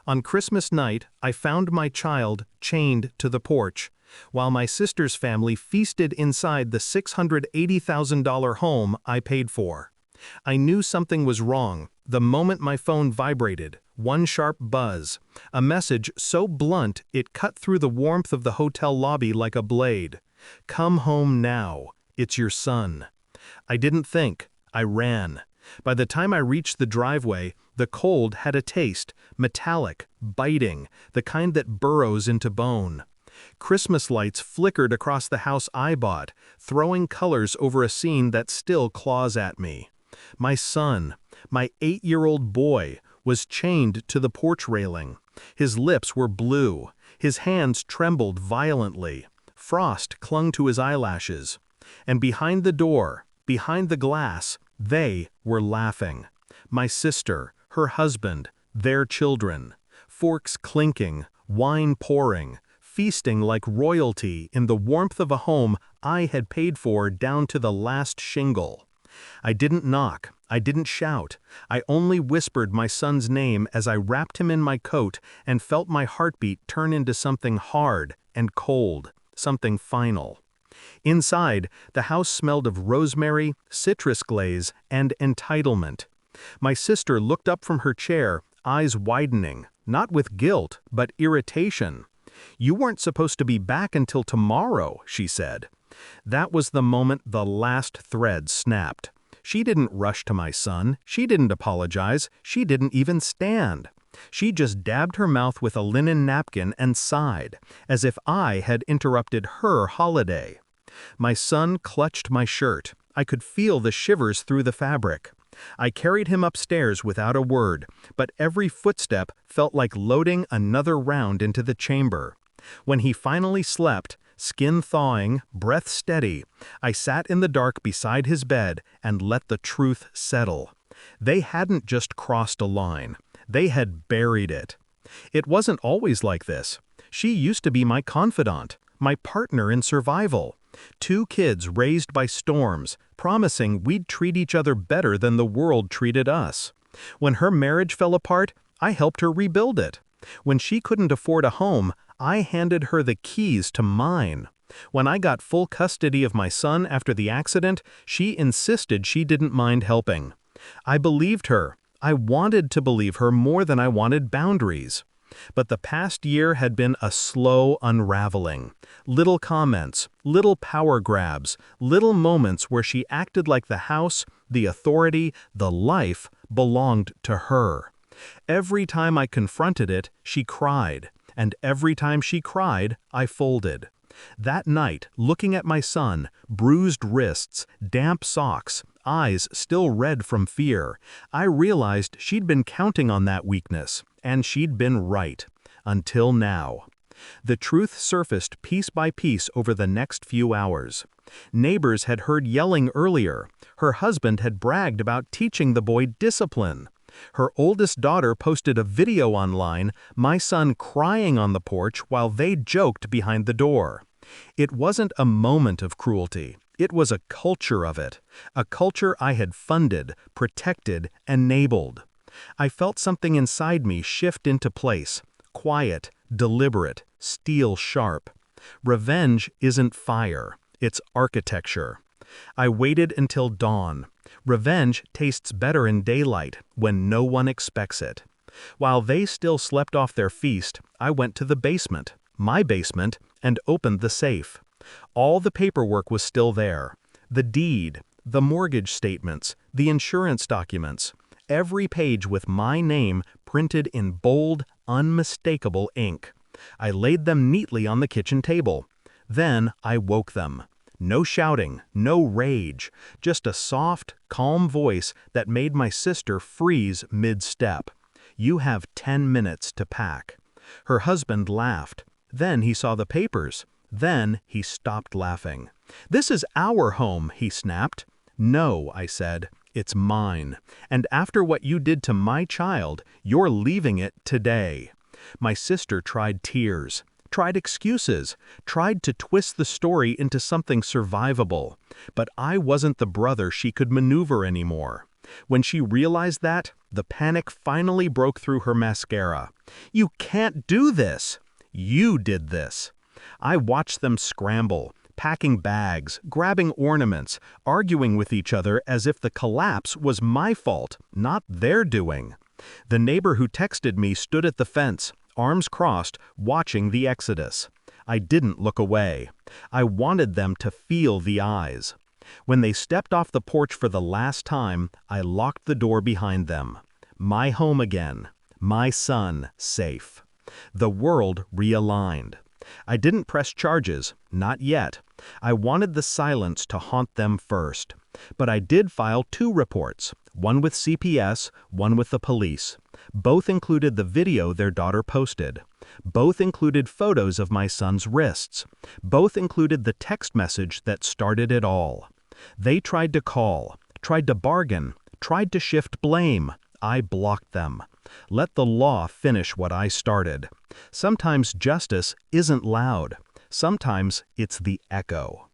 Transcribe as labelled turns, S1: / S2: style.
S1: On Christmas night, I found my child chained to the porch, while my sister's family feasted inside the $680,000 home I paid for. I knew something was wrong the moment my phone vibrated, one sharp buzz, a message so blunt it cut through the warmth of the hotel lobby like a blade. "Come home now. It's your son." I didn't think. I ran. By the time I reached the driveway, the cold had a taste, metallic, biting, the kind that burrows into bone. Christmas lights flickered across the house I bought, throwing colors over a scene that still claws at me. My son, my 8-year-old boy, was chained to the porch railing. His lips were blue. His hands trembled violently. Frost clung to his eyelashes. And behind the door, behind the glass, they were laughing. My sister, her husband, their children. Forks clinking, wine pouring, feasting like royalty in the warmth of a home I had paid for down to the last shingle. I didn't knock. I didn't shout. I only whispered my son's name as I wrapped him in my coat and felt my heartbeat turn into something hard and cold, something final. Inside, the house smelled of rosemary, citrus glaze, and entitlement. My sister looked up from her chair, eyes widening, not with guilt, but irritation. "You weren't supposed to be back until tomorrow," she said. That was the moment the last thread snapped. She didn't rush to my son. She didn't apologize. She didn't even stand. She just dabbed her mouth with a linen napkin and sighed, as if I had interrupted her holiday. My son clutched my shirt. I could feel the shivers through the fabric. I carried him upstairs without a word, but every footstep felt like loading another round into the chamber. When he finally slept, skin thawing, breath steady, I sat in the dark beside his bed and let the truth settle. They hadn't just crossed a line. They had buried it. It wasn't always like this. She used to be my confidant, my partner in survival. 2 kids raised by storms, promising we'd treat each other better than the world treated us. When her marriage fell apart, I helped her rebuild it. When she couldn't afford a home, I handed her the keys to mine. When I got full custody of my son after the accident, she insisted she didn't mind helping. I believed her. I wanted to believe her more than I wanted boundaries. But the past year had been a slow unraveling. Little comments, little power grabs, little moments where she acted like the house, the authority, the life belonged to her. Every time I confronted it, she cried, and every time she cried, I folded. That night, looking at my son, bruised wrists, damp socks, eyes still red from fear, I realized she'd been counting on that weakness, and she'd been right. Until now. The truth surfaced piece by piece over the next few hours. Neighbors had heard yelling earlier. Her husband had bragged about teaching the boy discipline. Her oldest daughter posted a video online, my son crying on the porch while they joked behind the door. It wasn't a moment of cruelty. It was a culture of it. A culture I had funded, protected, enabled. I felt something inside me shift into place. Quiet, deliberate, steel sharp. Revenge isn't fire. It's architecture. I waited until dawn. Revenge tastes better in daylight, when no one expects it. While they still slept off their feast, I went to the basement, my basement, and opened the safe. All the paperwork was still there. The deed, the mortgage statements, the insurance documents. Every page with my name printed in bold, unmistakable ink. I laid them neatly on the kitchen table. Then I woke them. No shouting, no rage, just a soft, calm voice that made my sister freeze mid-step. "You have 10 minutes to pack." Her husband laughed. Then he saw the papers. Then he stopped laughing. "This is our home," he snapped. "No," I said. "It's mine. And after what you did to my child, you're leaving it today." My sister tried tears, tried excuses, tried to twist the story into something survivable. But I wasn't the brother she could maneuver anymore. When she realized that, The panic finally broke through her mascara. "You can't do this! You did this!" I watched them scramble, packing bags, grabbing ornaments, arguing with each other as if the collapse was my fault, not their doing. The neighbor who texted me stood at the fence, arms crossed, watching the exodus. I didn't look away. I wanted them to feel the eyes. When they stepped off the porch for the last time, I locked the door behind them. My home again. My son safe. The world realigned. I didn't press charges, not yet. I wanted the silence to haunt them first. But I did file 2 reports, one with CPS, one with the police. Both included the video their daughter posted. Both included photos of my son's wrists. Both included the text message that started it all. They tried to call, tried to bargain, tried to shift blame. I blocked them. Let the law finish what I started. Sometimes justice isn't loud. Sometimes it's the echo.